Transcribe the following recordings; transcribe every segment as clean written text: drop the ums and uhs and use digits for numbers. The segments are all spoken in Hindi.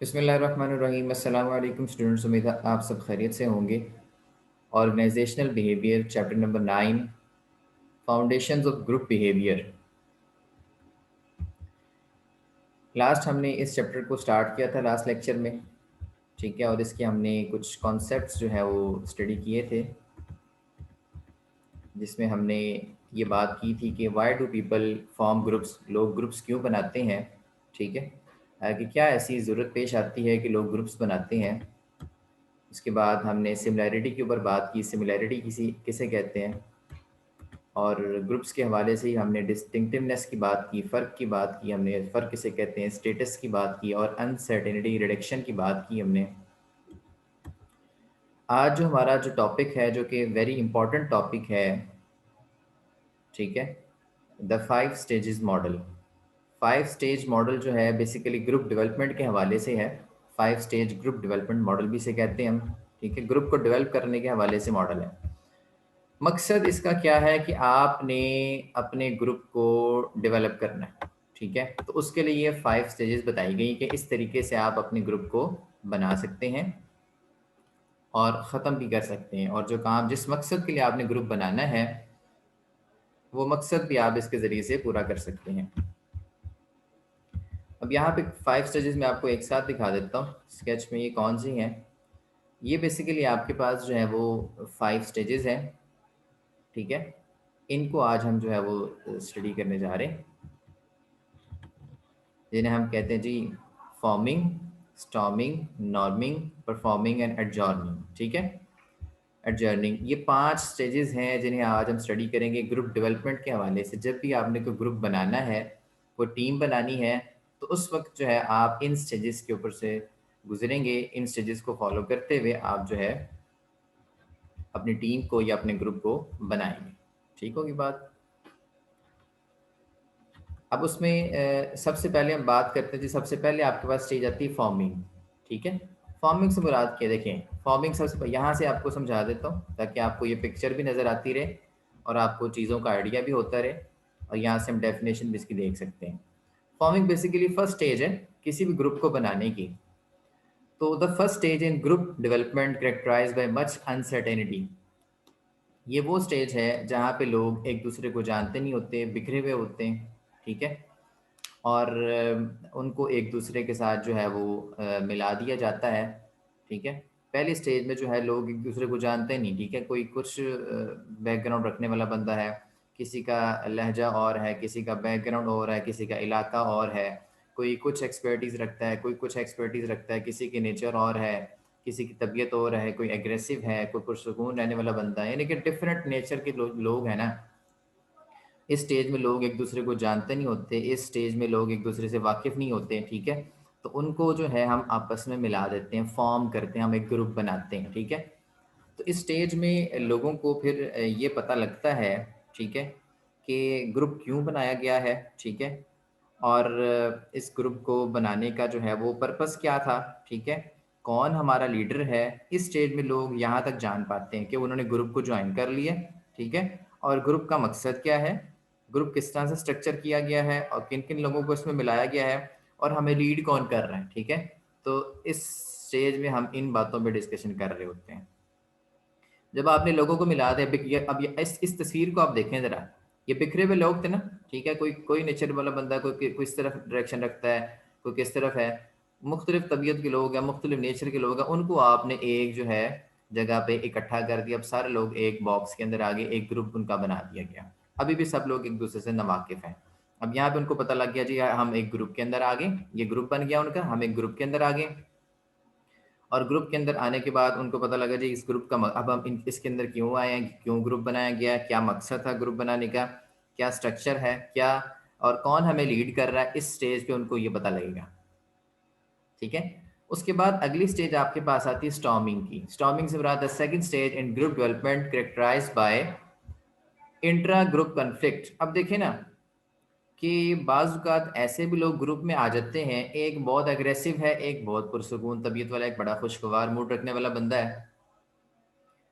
बिस्मिल्लाहिर्रहमानिर्रहीम। अस्सलाम वालेकुम स्टूडेंट्स, उम्मीद है आप सब खैरियत से होंगे। Organisational behaviour chapter number 9, foundations of group behaviour. Last हमने इस चैप्टर को स्टार्ट किया था लास्ट लेक्चर में, ठीक है, और इसके हमने कुछ कॉन्सेप्ट्स जो है वो स्टडी किए थे, जिसमें हमने ये बात की थी कि why do people form groups, लोग ग्रुप्स क्यों बनाते हैं, ठीक है, कि क्या ऐसी ज़रूरत पेश आती है कि लोग ग्रुप्स बनाते हैं। उसके बाद हमने सिमिलैरिटी के ऊपर बात की, सिमिलैरिटी किसे कहते हैं, और ग्रुप्स के हवाले से ही हमने डिस्टिंक्टिवनेस की बात की, फ़र्क की बात की हमने, फ़र्क किसे कहते हैं, स्टेटस की बात की, और अनसर्टेनिटी रिडक्शन की बात की हमने। आज जो हमारा जो टॉपिक है, जो कि वेरी इंपॉर्टेंट टॉपिक है, ठीक है, the 5 stages model. 5 stage model जो है बेसिकली ग्रुप डेवलपमेंट के हवाले से है। 5 स्टेज ग्रुप डेवलपमेंट मॉडल भी इसे कहते हैं हम, ठीक है, ग्रुप को डेवलप करने के हवाले से मॉडल है। मकसद इसका क्या है कि आपने अपने ग्रुप को डेवलप करना है, ठीक है, तो उसके लिए ये 5 स्टेजेस बताई गई कि इस तरीके से आप अपने ग्रुप को बना सकते हैं और ख़त्म भी कर सकते हैं, और जो काम जिस मकसद के लिए आपने ग्रुप बनाना है वो मकसद भी आप इसके ज़रिए से पूरा कर सकते हैं। अब यहाँ पे 5 स्टेजेस मैं आपको एक साथ दिखा देता हूँ स्केच में, ये कौन सी हैं। ये बेसिकली आपके पास जो है वो 5 स्टेजेस हैं, ठीक है, इनको आज हम जो है वो स्टडी करने जा रहे हैं, जिन्हें हम कहते हैं जी forming, storming, norming, performing and adjourning, ठीक है। एडजर्निंग, ये 5 स्टेजेस हैं जिन्हें आज हम स्टडी करेंगे ग्रुप डेवलपमेंट के हवाले से। जब भी आपने कोई ग्रुप बनाना है, कोई टीम बनानी है, तो उस वक्त जो है आप इन स्टेजेस के ऊपर से गुजरेंगे। इन स्टेजेस को फॉलो करते हुए आप जो है अपनी टीम को या अपने ग्रुप को बनाएंगे, ठीक होगी बात। अब उसमें सबसे पहले हम बात करते हैं जी, सबसे पहले आपके पास स्टेज आती है फॉर्मिंग, ठीक है। फॉर्मिंग से मुराद क्या, देखें, फॉर्मिंग सबसे यहाँ से आपको समझा देता हूँ ताकि आपको ये पिक्चर भी नज़र आती रहे और आपको चीज़ों का आइडिया भी होता रहे, और यहाँ से हम डेफिनेशन भी इसकी देख सकते हैं। फॉर्मिंग बेसिकली फर्स्ट स्टेज है किसी भी ग्रुप को बनाने की। तो the first stage in group development characterise by much uncertainty. ये वो स्टेज है जहाँ पे लोग एक दूसरे को जानते नहीं होते, बिखरे हुए होते हैं, ठीक है, और उनको एक दूसरे के साथ जो है वो मिला दिया जाता है, ठीक है। पहली स्टेज में जो है लोग एक दूसरे को जानते नहीं, ठीक है, कोई कुछ बैकग्राउंड रखने वाला बंदा है, किसी का लहजा और है, किसी का बैकग्राउंड और है, किसी का इलाका और है, कोई कुछ एक्सपर्टीज़ रखता है, कोई कुछ एक्सपर्टीज़ रखता है, किसी की नेचर और है, किसी की तबीयत और है, कोई एग्रेसिव है, कोई पुरसुकून रहने वाला बंदा है, यानी कि डिफरेंट नेचर के लोग हैं ना। इस स्टेज में लोग एक दूसरे को जानते नहीं होते, इस स्टेज में लोग एक दूसरे से वाकिफ़ नहीं होते हैं, ठीक है। तो उनको जो है हम आपस में मिला देते हैं, फॉर्म करते हैं, हम एक ग्रुप बनाते हैं, ठीक है। तो इस स्टेज में लोगों को फिर ये पता लगता है, ठीक है, कि ग्रुप क्यों बनाया गया है, ठीक है, और इस ग्रुप को बनाने का जो है वो पर्पस क्या था, ठीक है, कौन हमारा लीडर है। इस स्टेज में लोग यहाँ तक जान पाते हैं कि उन्होंने ग्रुप को ज्वाइन कर लिया, ठीक है, और ग्रुप का मकसद क्या है, ग्रुप किस तरह से स्ट्रक्चर किया गया है, और किन किन लोगों को इसमें मिलाया गया है, और हमें लीड कौन कर रहा है, ठीक है। तो इस स्टेज में हम इन बातों पर डिस्कशन कर रहे होते हैं। जब आपने लोगों को मिला दिया, अब ये इस तस्वीर को आप देखें ज़रा, ये बिखरे हुए लोग थे ना, ठीक है, कोई कोई नेचर वाला बंदा, कोई किस तरफ डायरेक्शन रखता है, कोई किस तरफ है, मुख्तलिफ तबीयत के लोग हैं, मुख्तलिफ नेचर के लोग हैं, उनको आपने एक जो है जगह पे इकट्ठा कर दिया। अब सारे लोग एक बॉक्स के अंदर आगे, एक ग्रुप उनका बना दिया गया। अभी भी सब लोग एक दूसरे से नावाकिफ़ हैं। अब यहाँ पे उनको पता लग गया जी हम एक ग्रुप के अंदर आ गए, ये ग्रुप बन गया उनका, हम एक ग्रुप के अंदर आ गए। और ग्रुप के अंदर आने के बाद उनको पता लगा जी इस ग्रुप का अब हम इसके अंदर क्यों आए हैं, क्यों ग्रुप बनाया गया है, क्या मकसद था ग्रुप बनाने का, क्या स्ट्रक्चर है, क्या, और कौन हमें लीड कर रहा है। इस स्टेज पे उनको ये पता लगेगा, ठीक है। उसके बाद अगली स्टेज आपके पास आती है स्टॉर्मिंग की। स्टॉर्मिंग से मुराद the second stage in group development characterised by intra group conflict. अब देखें ना कि बाज़ ऐसे भी लोग ग्रुप में आ जाते हैं, एक बहुत अग्रेसिव है, एक बहुत पुरसुकून तबीयत वाला, एक बड़ा खुशगवार मूड रखने वाला बंदा है,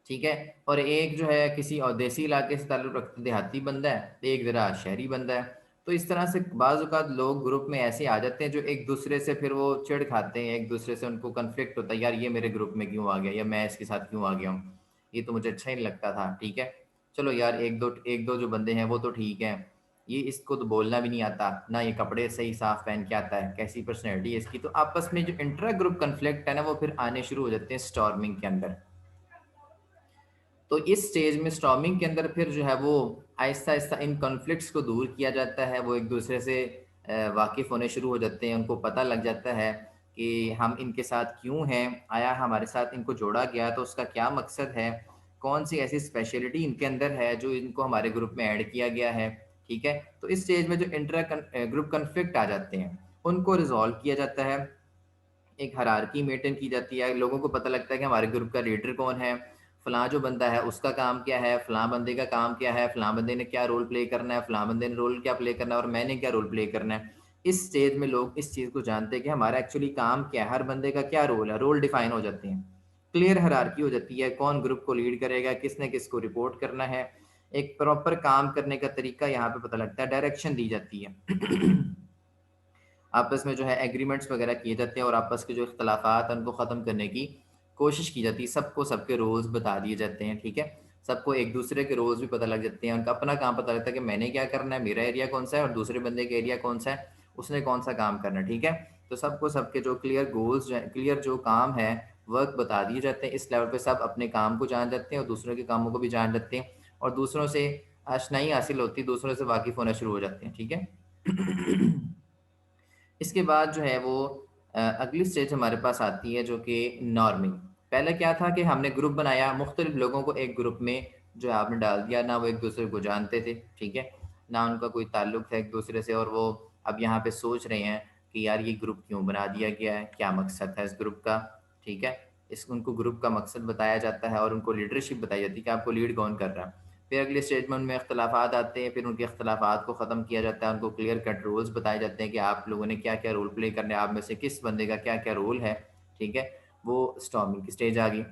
ठीक है, और एक जो है किसी और देसी इलाके से ताल्लुक़ रखता देहाती बंदा है, एक ज़रा शहरी बंदा है। तो इस तरह से बाज़ औक़ात लोग ग्रुप में ऐसे आ जाते हैं जो एक दूसरे से फिर वो चिढ़ खाते हैं, एक दूसरे से उनको कॉन्फ्लिक्ट होता है, यार ये मेरे ग्रुप में क्यों आ गया या मैं इसके साथ क्यों आ गया हूँ? ये तो मुझे अच्छा ही नहीं लगता था, ठीक है? चलो यार 1-2 जो बंदे हैं वो तो ठीक हैं, ये इसको तो बोलना भी नहीं आता, ना ये कपड़े सही साफ पहन के आता है, कैसी पर्सनैलिटी है इसकी? तो आपस में जो इंट्रा ग्रुप कॉन्फ्लिक्ट है ना वो फिर आने शुरू हो जाते हैं स्टॉर्मिंग के अंदर। तो इस स्टेज में स्टॉर्मिंग के अंदर फिर जो है वो आहिस्ता-आहिस्ता इन कॉन्फ्लिक्ट्स को दूर किया जाता है, वो एक-दूसरे से वाकिफ़ होने शुरू हो जाते हैं, उनको पता लग जाता है कि हम इनके साथ क्यों हैं, आया हमारे साथ इनको जोड़ा गया तो उसका क्या मकसद है, कौन-सी ऐसी स्पेशलिटी इनके अंदर है जो इनको हमारे ग्रुप में ऐड किया गया है, ठीक है? तो इस स्टेज में जो ग्रुप कॉन्फ्लिक्ट आ जाते हैं, उनको रिज़ॉल्व किया जाता है। एक हायरार्की मेंटेन की जाती है, लोगों को पता लगता है कि हमारे ग्रुप का लीडर कौन है, फलाँ जो बंदा है उसका काम क्या है, फलाँ बंदे का काम क्या है, फलाँ बंदे ने क्या रोल प्ले करना है, फलाँ बंदे ने रोल क्या प्ले करना है और मैंने क्या रोल प्ले करना है। इस स्टेज में लोग इस चीज़ को जानते हैं कि हमारा एक्चुअली काम क्या है, हर बंदे का क्या रोल है, रोल डिफाइन हो जाते हैं। क्लियर हायरार्की हो जाती है, कौन ग्रुप को लीड करेगा, किसने किसको रिपोर्ट करना है, एक प्रॉपर काम करने का तरीका यहाँ पे पता लगता है, डायरेक्शन दी जाती है। आपस में जो है एग्रीमेंट्स वगैरह किए जाते हैं और आपस के जो इख्तलाफात हैं उनको ख़त्म करने की कोशिश की जाती है। सबको सबके रोल्स बता दिए जाते हैं, ठीक है? सबको एक-दूसरे के रोल्स भी पता लग जाते हैं, उनका अपना काम पता लगता है कि मैंने क्या करना है, मेरा एरिया कौन-सा है और दूसरे बंदे का एरिया कौन-सा है, उसने कौन-सा काम करना है, ठीक है? तो सबको सबके जो क्लियर गोल्स जो हैं, क्लियर जो काम है, वर्क बता दिए जाते हैं। इस लेवल पे सब अपने काम को जान जाते हैं और दूसरों के कामों को भी जान जाते हैं और दूसरों से आशनाई हासिल होती है, दूसरों से वाकिफ़ होना शुरू हो जाते हैं, ठीक है? इसके बाद जो है वो अगली स्टेज हमारे पास आती है जो कि नॉर्मिंग। पहले क्या था कि हमने ग्रुप बनाया, मुख्तलिफ लोगों को एक ग्रुप में जो है आपने डाल दिया, ना वो एक-दूसरे को जानते थे, ठीक है? ना उनका कोई ताल्लुक था एक-दूसरे से और वो अब यहाँ पे सोच रहे हैं कि यार ये ग्रुप क्यों बना दिया गया है? क्या मकसद था इस ग्रुप का? ठीक है? उनको ग्रुप का मकसद बताया जाता है और उनको लीडरशिप बताई जाती है कि आपको लीड कौन कर रहा है। फिर अगले स्टेज में उनमें इख्तलाफात आते हैं, फिर उनके इख्तलाफात को ख़त्म किया जाता है, उनको क्लियर कट रूल्स बताए जाते हैं कि आप लोगों ने क्या-क्या रोल प्ले करने हैं, आप में से किस बंदे का क्या-क्या रोल है, ठीक है? वो स्टॉर्मिंग की स्टेज आ गई।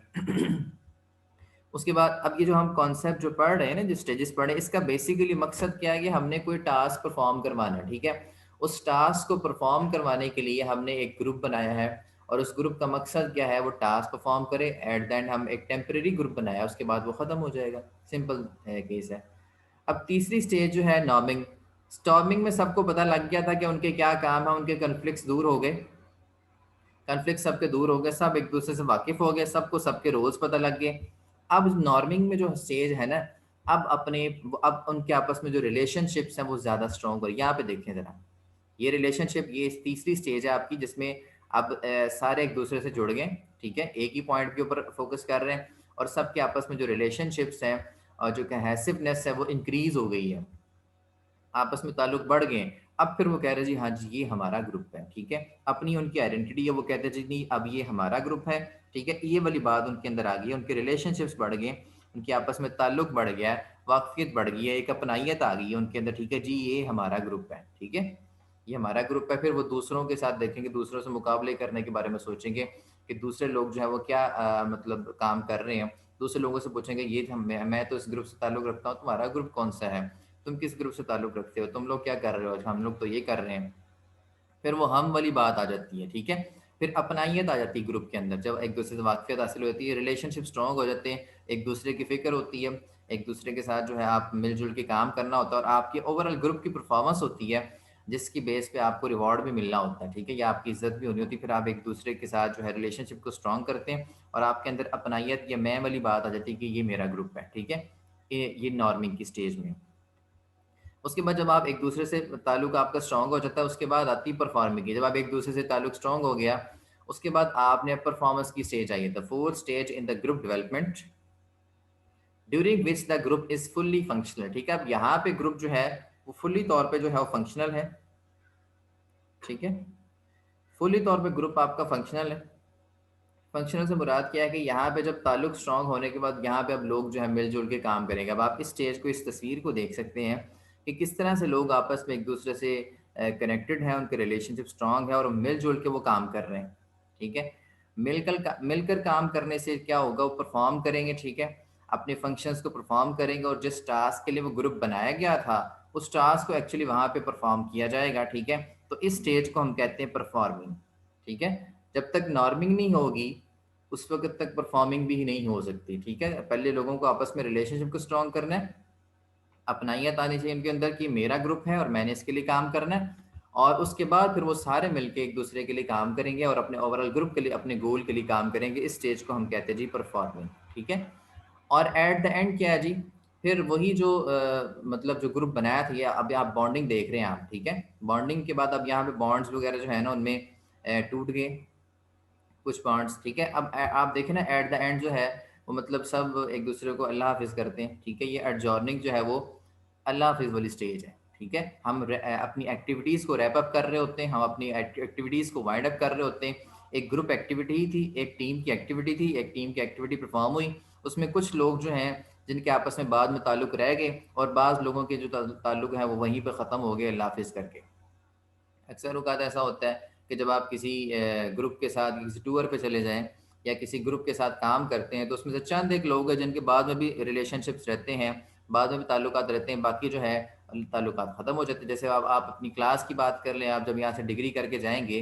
उसके बाद अब ये जो हम कॉन्सेप्ट जो पढ़ रहे हैं ना, जो स्टेजेस पढ़ रहे हैं, इसका बेसिकली मकसद क्या है कि हमने कोई टास्क परफॉर्म करवाना है, ठीक है? उस टास्क को परफॉर्म करवाने के लिए हमने एक ग्रुप बनाया है और उस ग्रुप का मकसद क्या है, वो टास्क परफॉर्म करे, एट द एंड हम एक टेम्परेरी ग्रुप बनाया, उसके बाद वो ख़त्म हो जाएगा। सिंपल केस है। अब तीसरी स्टेज जो है नॉर्मिंग। स्टॉर्मिंग में सबको पता लग गया था कि उनके क्या काम है, उनके कॉन्फ्लिक्ट्स दूर हो गए। कॉन्फ्लिक्ट सबके दूर हो गए, सब एक-दूसरे से वाकिफ़ हो गए, सबको सबके रोल्स पता लग गए। अब नॉर्मिंग में जो स्टेज है ना, अब उनके आपस में जो रिलेशनशिप्स हैं वो ज़्यादा स्ट्रॉन्ग हो रही है। यहाँ पे देखें ज़रा, ये रिलेशनशिप ये तीसरी स्टेज है आपकी जिसमें अब सारे एक-दूसरे से जुड़ गए, ठीक है? एक ही पॉइंट के ऊपर फ़ोकस कर रहे हैं और सबके आपस में जो रिलेशनशिप्स हैं और जो कोहेसिवनेस है वो इंक्रीज़ हो गई है। आपस में ताल्लुक बढ़ गए हैं। अब फिर वो कह रहे हैं जी हाँ जी, ये हमारा ग्रुप है, ठीक है? अपनी उनकी आइडेंटिटी है, वो कहते हैं जी नहीं अब ये हमारा ग्रुप है, ठीक है? ये वाली बात उनके अंदर आ गई है, उनके रिलेशनशिप्स बढ़ गए, उनके आपस में ताल्लुक बढ़ गया है, वाक़फ़ियत बढ़ गई है, एक अपनाइयत आ गई है उनके अंदर, ठीक है? जी ये हमारा ग्रुप है, ठीक है? ये हमारा ग्रुप है, फिर वो दूसरों के साथ देखेंगे, दूसरों से मुकाबले करने के बारे में सोचेंगे कि दूसरे लोग जो हैं वो क्या मतलब काम कर रहे हैं। दूसरे लोगों से पूछेंगे ये हम मैं तो इस ग्रुप से ताल्लुक रखता हूँ, तुम्हारा ग्रुप कौन-सा है? तुम किस ग्रुप से ताल्लुक़ रखते हो? तुम लोग क्या कर रहे हो? हम लोग तो ये कर रहे हैं। फिर वो हम वाली बात आ जाती है, ठीक है? फिर अपनाइयत आ जाती है ग्रुप के अंदर, जब एक-दूसरे से वाक़फ़ियत हासिल हो जाती है, रिलेशनशिप स्ट्रॉन्ग हो जाते हैं, एक-दूसरे की फ़िक्र होती है, एक-दूसरे के साथ जो है आप मिल-जुल के काम करना होता है और आपकी ओवरऑल ग्रुप की परफ़ॉर्मेंस होती है, जिसकी बेस पे आपको रिवॉर्ड भी मिलना होता है, ठीक है? या आपकी इज़्ज़त भी होनी होती है, फिर आप एक-दूसरे के साथ जो है रिलेशनशिप को स्ट्रॉन्ग करते हैं और आपके अंदर अपनाइयत या मैं वाली बात आ जाती है कि ये मेरा ग्रुप है, ठीक है? ये नॉर्मिंग की स्टेज में। उसके बाद जब आप एक-दूसरे से ताल्लुक आपका स्ट्रॉन्ग हो जाता है, उसके बाद आती है परफ़ॉर्मिंग की। जब आप एक-दूसरे से ताल्लुक स्ट्रॉन्ग हो गया, उसके बाद आपने परफ़ॉर्मेंस की स्टेज आई है, the fourth stage in the group development during which the group is fully functional, ठीक है? अब यहाँ पे ग्रुप जो है, वो फुल्ली तौर पे जो है वो फंक्शनल है, ठीक है? फुल्ली तौर पे ग्रुप आपका फंक्शनल है। फंक्शनल से मुराद क्या है कि यहाँ पे जब ताल्लुक स्ट्रॉन्ग होने के बाद यहाँ पे अब लोग जो है मिल-जुल के काम करेंगे। अब आप इस स्टेज को, इस तस्वीर को देख सकते हैं कि किस तरह से लोग आपस में एक-दूसरे से कनेक्टेड हैं, उनके रिलेशनशिप स्ट्रॉन्ग है और मिल-जुल के वो काम कर रहे हैं, ठीक है? मिलकर काम करने से क्या होगा, वो परफ़ॉर्म करेंगे, ठीक है? अपने फंक्शंस को परफ़ॉर्म करेंगे और जिस टास्क के लिए वो ग्रुप बनाया गया था, उस टास्क को एक्चुअली वहाँ पे परफॉर्म किया जाएगा, ठीक है। तो इस स्टेज को हम कहते हैं परफॉर्मिंग, ठीक है। जब तक नॉर्मिंग नहीं होगी उस वक्त तक परफॉर्मिंग भी नहीं हो सकती, ठीक है। पहले लोगों को आपस में रिलेशनशिप को स्ट्रॉन्ग करना है, अपनाइयत आनी चाहिए उनके अंदर कि मेरा ग्रुप है और मैंने इसके लिए काम करना है, और उसके बाद फिर वो सारे मिलके एक दूसरे के लिए काम करेंगे और अपने ओवरऑल ग्रुप के लिए, अपने गोल के लिए काम करेंगे। इस स्टेज को हम कहते हैं जी परफॉर्मिंग, ठीक है। और एट द एंड क्या है जी, फिर वही जो मतलब जो ग्रुप बनाया था, या अभी आप बॉन्डिंग देख रहे हैं आप, ठीक है। बॉन्डिंग के बाद अब यहाँ पे बॉन्ड्स वगैरह जो है ना उनमें टूट गए कुछ बॉन्ड्स, ठीक है। अब आप देखें ना एट द एंड जो है वो मतलब सब एक दूसरे को अल्लाह हाफिज़ करते हैं, ठीक है। ये एडजॉर्निंग जो है वो अल्लाह हाफिज़ वाली स्टेज है, ठीक है। हम अपनी एक्टिविटीज़ को रैप अप कर रहे होते हैं, हम अपनी एक्टिविटीज़ को वाइंड अप कर रहे होते हैं। एक ग्रुप एक्टिविटी ही थी, एक टीम की एक्टिविटी थी, एक टीम की एक्टिविटी परफॉर्म हुई, उसमें कुछ लोग जो हैं जिनके आपस में बाद में ताल्लुक़ रह गए, और बाज़ लोगों के जो ताल्लुक़ है वो वहीं पर ख़त्म हो गए अल्लाह हाफिज़ करके। अक्सर औक़ात ऐसा होता है कि जब आप किसी ग्रुप के साथ किसी टूर पे चले जाएँ या किसी ग्रुप के साथ काम करते हैं, तो उसमें से चंद एक लोग हैं जिनके बाद में भी रिलेशनशिप्स रहते हैं, बाद में भी ताल्लुकात रहते हैं, बाकी जो है ताल्लुकात ख़त्म हो जाते हैं। जैसे अब आप अपनी क्लास की बात कर लें, आप जब यहाँ से डिग्री करके जाएँगे,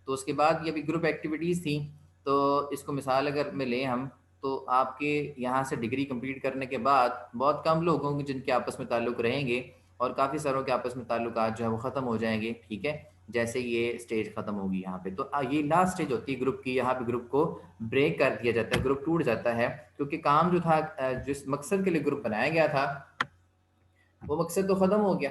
तो उसके बाद ये भी ग्रुप एक्टिविटीज़ थी, तो इसको मिसाल अगर में लें हम, तो आपके यहाँ से डिग्री कंप्लीट करने के बाद बहुत कम लोग होंगे जिनके आपस में ताल्लुक़ रहेंगे, और काफ़ी सारों के आपस में ताल्लुकात जो है वो ख़त्म हो जाएँगे, ठीक है। जैसे ये स्टेज खत्म होगी यहाँ पे, तो ये लास्ट स्टेज होती है ग्रुप की। यहाँ पे ग्रुप को ब्रेक कर दिया जाता है, ग्रुप टूट जाता है, क्योंकि काम जो था जिस मकसद के लिए ग्रुप बनाया गया था वो मकसद तो खत्म हो गया,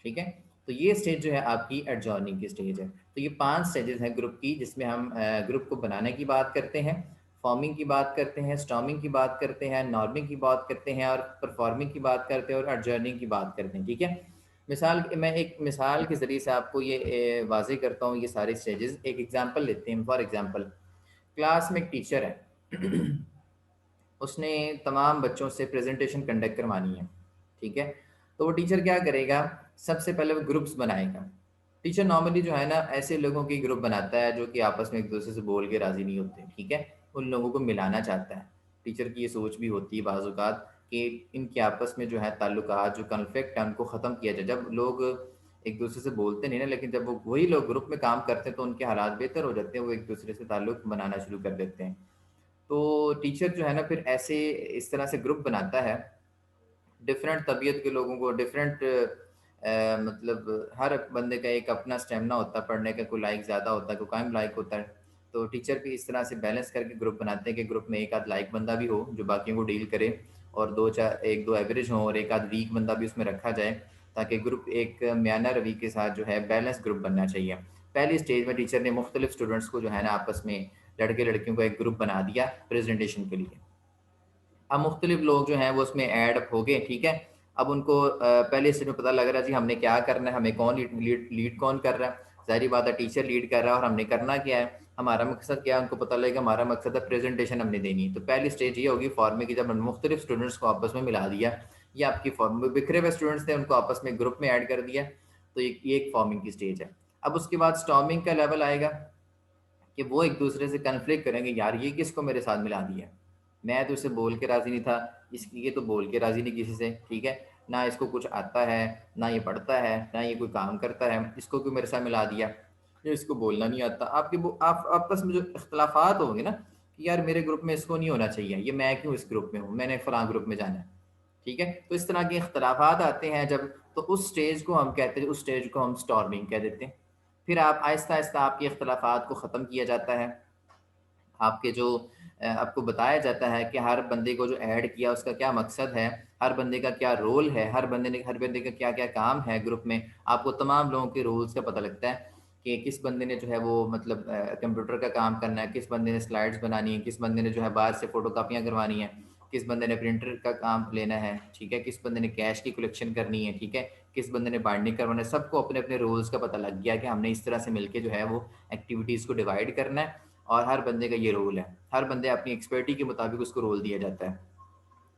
ठीक है। तो ये स्टेज जो है आपकी एडजॉर्निंग की स्टेज है। तो ये 5 स्टेजेस हैं ग्रुप की, जिसमें हम ग्रुप को बनाने की बात करते हैं, फॉर्मिंग की बात करते हैं, स्टॉर्मिंग की बात करते हैं, नॉर्मिंग की बात करते हैं, और परफॉर्मिंग की बात करते हैं, और एडजॉर्निंग की बात करते हैं, ठीक है। मैं एक मिसाल के ज़रिए से आपको ये वाज़ेह करता हूँ ये सारे स्टेजेस। एक एग्ज़ाम्पल लेते हैं। फॉर एग्ज़ाम्पल, क्लास में एक टीचर है उसने तमाम बच्चों से प्रेजेंटेशन कंडक्ट करवानी है, ठीक है। तो वो टीचर क्या करेगा, सबसे पहले वो ग्रुप्स बनाएगा। टीचर नॉर्मली जो है ना ऐसे लोगों की ग्रुप बनाता है जो कि आपस में एक दूसरे से बोल के राज़ी नहीं होते, ठीक है। उन लोगों को मिलाना चाहता है। टीचर की ये सोच भी होती है बाज़ औक़ात कि इनके आपस में जो है ताल्लुकात, जो कॉन्फ्लिक्ट है उनको ख़त्म किया जाए। जब लोग एक दूसरे से बोलते नहीं ना, लेकिन जब वो वही लोग ग्रुप में काम करते हैं तो उनके हालात बेहतर हो जाते हैं, वो एक दूसरे से ताल्लुक़ बनाना शुरू कर देते हैं। तो टीचर जो है ना फिर ऐसे इस तरह से ग्रुप बनाता है, डिफरेंट तबीयत के लोगों को, डिफरेंट मतलब हर बंदे का एक अपना स्टेमिना होता है पढ़ने का, कोई लाइक ज़्यादा होता है, कोई कम लाइक होता है। तो टीचर भी इस तरह से बैलेंस करके ग्रुप बनाते हैं कि ग्रुप में एक आध लाइक बंदा भी हो जो बाकियों को डील करे, और 1-2 एवरेज हों, और एक आध वीक बंदा भी उसमें रखा जाए, ताकि ग्रुप एक म्याना रवि के साथ जो है बैलेंस ग्रुप बनना चाहिए। पहली स्टेज में टीचर ने मुख्तलिफ स्टूडेंट्स को जो है ना आपस में, लड़के लड़कियों को एक ग्रुप बना दिया प्रेजेंटेशन के लिए। अब मुख्तलिफ लोग जो हैं वो उसमें ऐड हो गए, ठीक है। अब उनको पहले स्टेज में पता लग रहा है जी हमने क्या करना है, हमें कौन लीड कौन कर रहा है। ज़ाहिर बात है टीचर लीड कर रहा है और हमने करना क्या है, हमारा मकसद क्या है, उनको पता लगेगा हमारा मकसद है प्रेजेंटेशन हमने देनी है। तो पहली स्टेज ये होगी फॉर्मे की, जब हमने मुख्तलिफ स्टूडेंट्स को आपस में मिला दिया, ये आपकी फॉर्म में बिखरे हुए स्टूडेंट्स थे उनको आपस में ग्रुप में ऐड कर दिया, तो ये एक फॉर्मिंग की स्टेज है। अब उसके बाद स्टॉर्मिंग का लेवल आएगा कि वो एक दूसरे से कन्फ्लिक्ट करेंगे, यार ये किसको मेरे साथ मिला दिया, मैं तो इससे बोल के राज़ी नहीं था, ये तो बोल के राज़ी नहीं किसी से, ठीक है। ना इसको कुछ आता है, ना ये पढ़ता है, ना ये कोई काम करता है, इसको क्यों मेरे साथ मिला दिया, ये इसको बोलना नहीं आता। आपके वो आप आपस में जो इख्तलाफात होंगे ना कि यार मेरे ग्रुप में इसको नहीं होना चाहिए, ये मैं क्यों इस ग्रुप में हूँ, मैंने फ़लाँ ग्रुप में जाना है, ठीक है। तो इस तरह के इख्तलाफात आते हैं जब, तो उस स्टेज को हम कहते हैं, उस स्टेज को हम स्टॉर्मिंग कह देते हैं। फिर आप आहिस्ता-आहिस्ता आपके इख्तलाफात को ख़त्म किया जाता है। आपके जो आपको बताया जाता है कि हर बंदे को जो ऐड किया उसका क्या मकसद है, हर बंदे का क्या रोल है, हर बंदे का क्या-क्या काम है ग्रुप में। आपको तमाम लोगों के रोल्स का पता लगता है कि किस बंदे ने जो है वो मतलब कंप्यूटर का काम करना है, किस बंदे ने स्लाइड्स बनानी है, किस बंदे ने जो है बाहर से फ़ोटोकॉपियाँ करवानी है, किस बंदे ने प्रिंटर का काम लेना है, ठीक है, किस बंदे ने कैश की कलेक्शन करनी है, ठीक है, किस बंदे ने बाइंडिंग करवाना है। सबको अपने-अपने रोल्स का पता लग गया कि हमने इस तरह से मिलके जो है वो एक्टिविटीज़ को डिवाइड करना है, और हर बंदे का ये रोल है। हर बंदे अपनी एक्सपर्टी के मुताबिक उसको रोल दिया जाता है।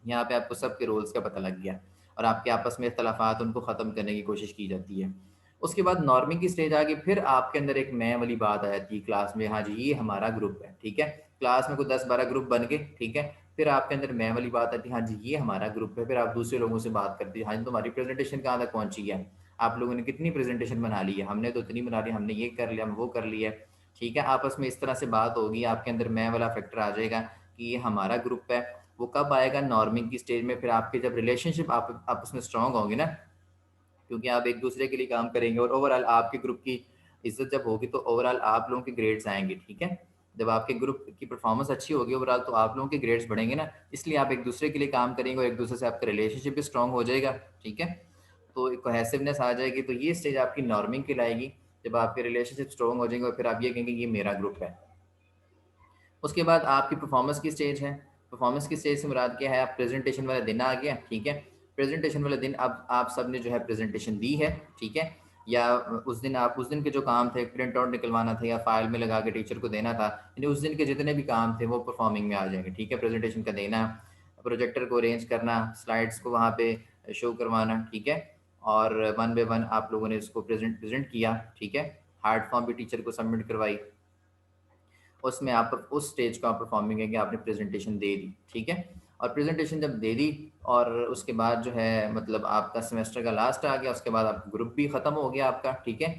यहाँ पे आपको सबके रोल्स का पता लग गया, और आपके आपस में इख्तलाफात उनको ख़त्म करने की कोशिश की जाती है। उसके बाद नॉर्मिंग की स्टेज आ गई, फिर आपके अंदर एक मैं वाली बात आ जाती है क्लास में, हाँ जी ये हमारा ग्रुप है, ठीक है। क्लास में कोई 10-12 ग्रुप बन गए, ठीक है। फिर आपके अंदर मैं वाली बात आती है, हाँ जी ये हमारा ग्रुप है। फिर आप दूसरे लोगों से बात करते हैं, हाँ जी तुम्हारी प्रेजेंटेशन कहाँ तक पहुँची है, आप लोगों ने कितनी प्रेजेंटेशन बना ली है, हमने तो इतनी बना ली, हमने ये कर लिया, हम वो कर लिया। ठीक है, आपस में इस तरह से बात होगी, आपके अंदर मैं वाला फैक्टर आ जाएगा कि ये हमारा ग्रुप है। वो कब आएगा, नॉर्मिंग की स्टेज में। फिर आपके जब रिलेशनशिप आप आपस में स्ट्रांग होंगे ना, क्योंकि आप एक दूसरे के लिए काम करेंगे और ओवरऑल आपके ग्रुप की इज्जत जब होगी तो ओवरऑल आप लोगों के ग्रेड्स आएंगे। ठीक है, जब आपके ग्रुप की परफॉर्मेंस अच्छी होगी ओवरऑल तो आप लोगों के ग्रेड्स बढ़ेंगे ना, इसलिए आप एक दूसरे के लिए काम करेंगे और एक दूसरे से आपका रिलेशनशिप भी स्ट्रांग हो जाएगा। ठीक है, तो एक कोहेसिवनेस आ जाएगी। तो ये स्टेज आपकी नॉर्मिंग की लाएगी, जब आपके रिलेशनशिप स्ट्रांग हो जाएंगे और फिर आप ये कहेंगे ये मेरा ग्रुप है। उसके बाद आपकी परफॉर्मेंस की स्टेज है। परफॉर्मेंस की स्टेज से मुराद क्या है, आप प्रेजेंटेशन वाला दिन आ गया। ठीक है, प्रेजेंटेशन वाले दिन अब आप सब ने जो है प्रेजेंटेशन दी है। ठीक है, या उस दिन आप उस दिन के जो काम थे, प्रिंट आउट निकलवाना था या फाइल में लगा के टीचर को देना था, यानी उस दिन के जितने भी काम थे वो परफॉर्मिंग में आ जाएंगे। ठीक है, प्रेजेंटेशन का देना, प्रोजेक्टर को अरेंज करना, स्लाइड्स को वहाँ पे शो करवाना। ठीक है, और वन बाय वन आप लोगों ने इसको प्रेजेंट प्रेजेंट किया। ठीक है, हार्ड फॉर्म भी टीचर को सबमिट करवाई। उसमें आप उस स्टेज को आप परफॉर्मिंग है कि आपने प्रेजेंटेशन दे दी। ठीक है, और प्रेजेंटेशन जब दे दी और उसके बाद जो है मतलब आपका सेमेस्टर का लास्ट आ गया, उसके बाद आप ग्रुप भी ख़त्म हो गया आपका। ठीक है,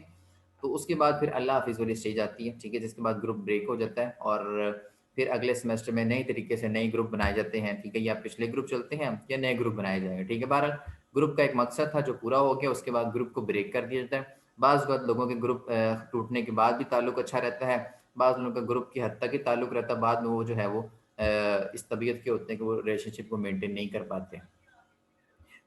तो उसके बाद फिर अल्लाह हाफिज़ वाली स्टेज आती है। ठीक है, जिसके बाद ग्रुप ब्रेक हो जाता है और फिर अगले सेमेस्टर में नई तरीके से नए ग्रुप बनाए जाते हैं। ठीक है, या पिछले ग्रुप चलते हैं या नए ग्रुप बनाए जाएंगे। ठीक है, बहरहाल ग्रुप का एक मकसद था जो पूरा हो गया, उसके बाद ग्रुप को ब्रेक कर दिया जाता है। बाज़ वक़्त लोगों के ग्रुप टूटने के बाद भी ताल्लुक अच्छा रहता है, बाज़ लोगों का ग्रुप की हद तक ही ताल्लुक रहता है, बाद में वो जो है वो इस तबीयत के होते हैं कि वो रिलेशनशिप को मेंटेन नहीं कर पाते।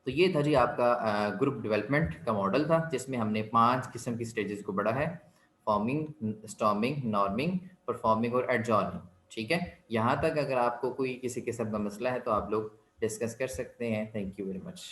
तो ये था जी आपका ग्रुप डेवलपमेंट का मॉडल था, जिसमें हमने 5 किस्म की स्टेजेस को पढ़ा है: फॉर्मिंग, स्टॉर्मिंग, नॉर्मिंग, परफॉर्मिंग और एडजॉर्निंग। ठीक है, यहाँ तक अगर आपको कोई किसी किस्म का मसला है तो आप लोग डिस्कस कर सकते हैं। Thank you very much.